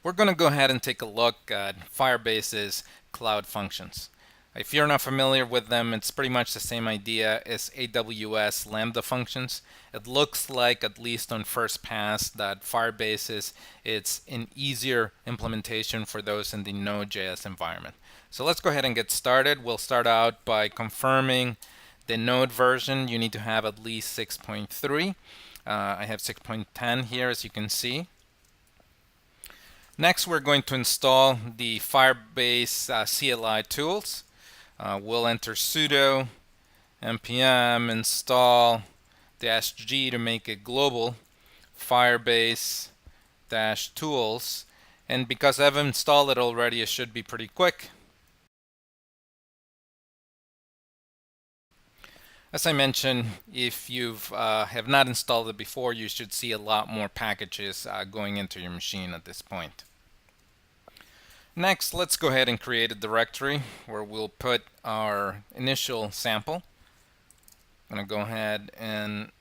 We're going to go ahead and take a look at Firebase's cloud functions. If you're not familiar with them, it's pretty much the same idea as AWS Lambda functions. It looks like, at least on first pass, that Firebase it's an easier implementation for those in the Node.js environment. So let's go ahead and get started. We'll start out by confirming the Node version. You need to have at least 6.3. I have 6.10 here, as you can see. Next, we're going to install the Firebase CLI tools. We'll enter sudo npm install -g to make it global Firebase -tools. And because I've installed it already, it should be pretty quick. As I mentioned, if you have not installed it before, you should see a lot more packages going into your machine at this point. Next, let's go ahead and create a directory where we'll put our initial sample. I'm going to go ahead and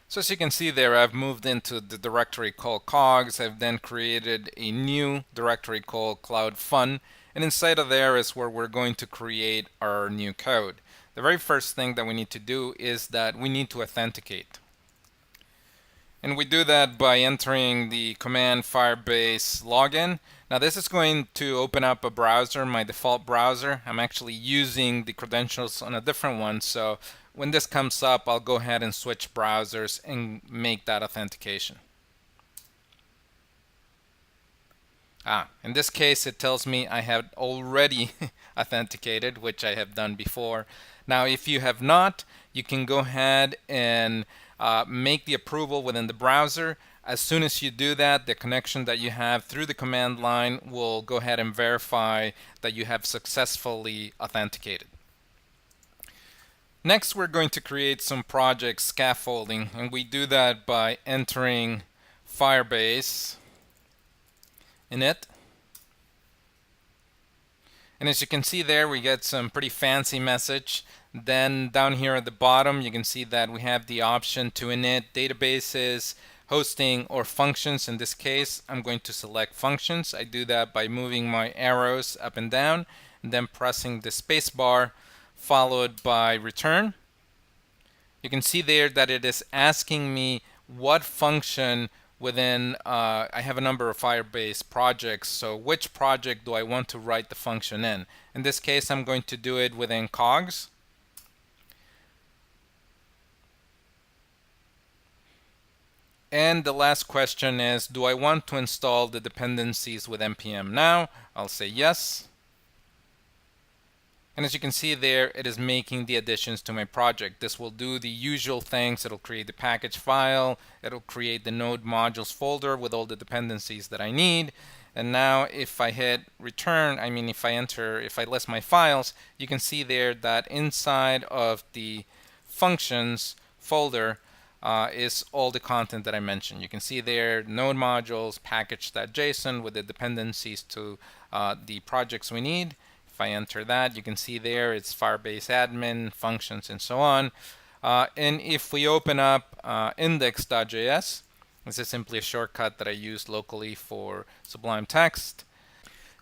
so as you can see there, I've moved into the directory called cogs. I've then created a new directory called cloud fun, and inside of there is where we're going to create our new code. The very first thing that we need to do is that we need to authenticate. And we do that by entering the command Firebase login. Now this is going to open up a browser, my default browser. I'm actually using the credentials on a different one, so when this comes up, I'll go ahead and switch browsers and make that authentication. In this case, it tells me I have already authenticated, which I have done before. Now, if you have not, you can go ahead and make the approval within the browser. As soon as you do that, the connection that you have through the command line will go ahead and verify that you have successfully authenticated. Next, we're going to create some project scaffolding, and we do that by entering Firebase init. And as you can see there, we get some pretty fancy message. Then down here at the bottom, you can see that we have the option to init databases, hosting, or functions. In this case, I'm going to select functions. I do that by moving my arrows up and down, and then pressing the space bar, followed by return. You can see there that it is asking me what function within, I have a number of Firebase projects, so which project do I want to write the function in? In this case, I'm going to do it within cogs. And the last question is, do I want to install the dependencies with npm now? I'll say yes. And as you can see there, it is making the additions to my project. This will do the usual things. It'll create the package file. It'll create the node modules folder with all the dependencies that I need. And now if I hit return, if I list my files, you can see there that inside of the functions folder is all the content that I mentioned. You can see there node modules, package.json with the dependencies to the projects we need. If I enter that, you can see there it's Firebase admin, functions, and so on. And if we open up index.js, this is simply a shortcut that I used locally for Sublime Text.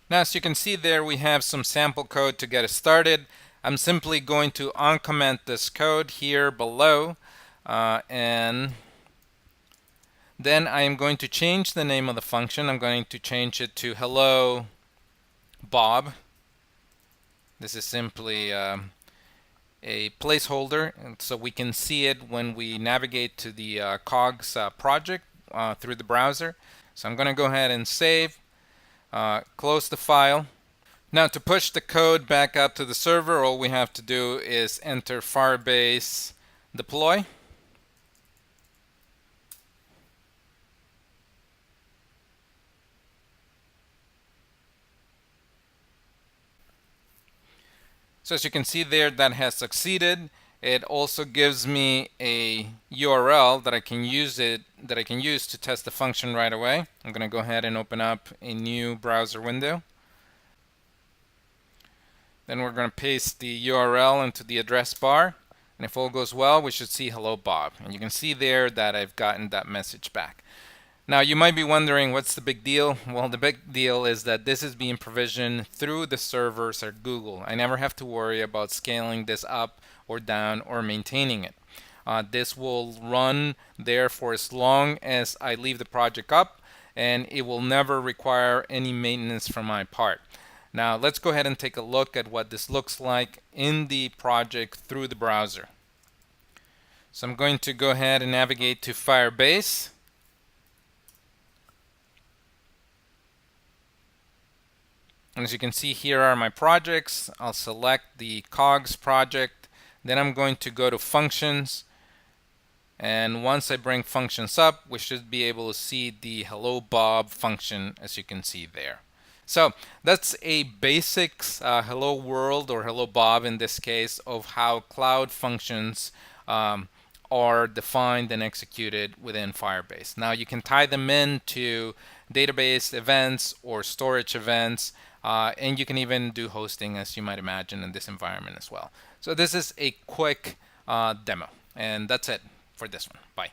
Now, as you can see there, we have some sample code to get us started. I'm simply going to uncomment this code here below, and then I am going to change the name of the function. I'm going to change it to hello Bob. This is simply a placeholder, and so we can see it when we navigate to the cogs project through the browser. So I'm going to go ahead and save, close the file. Now to push the code back up to the server, all we have to do is enter Firebase deploy. So as you can see there, that has succeeded. It also gives me a URL that I can use to test the function right away. I'm going to go ahead and open up a new browser window. Then we're going to paste the URL into the address bar. And if all goes well, we should see hello Bob. And you can see there that I've gotten that message back. Now you might be wondering, what's the big deal? Well, the big deal is that this is being provisioned through the servers at Google. I never have to worry about scaling this up or down or maintaining it. This will run there for as long as I leave the project up, and it will never require any maintenance from my part. Now let's go ahead and take a look at what this looks like in the project through the browser. So I'm going to go ahead and navigate to Firebase. And as you can see, here are my projects. I'll select the cogs project. Then I'm going to go to functions. And once I bring functions up, we should be able to see the hello Bob function, as you can see there. So that's a basics hello world, or hello Bob in this case, of how cloud functions are defined and executed within Firebase. Now you can tie them into database events or storage events, and you can even do hosting, as you might imagine, in this environment as well. So this is a quick demo, and that's it for this one. Bye.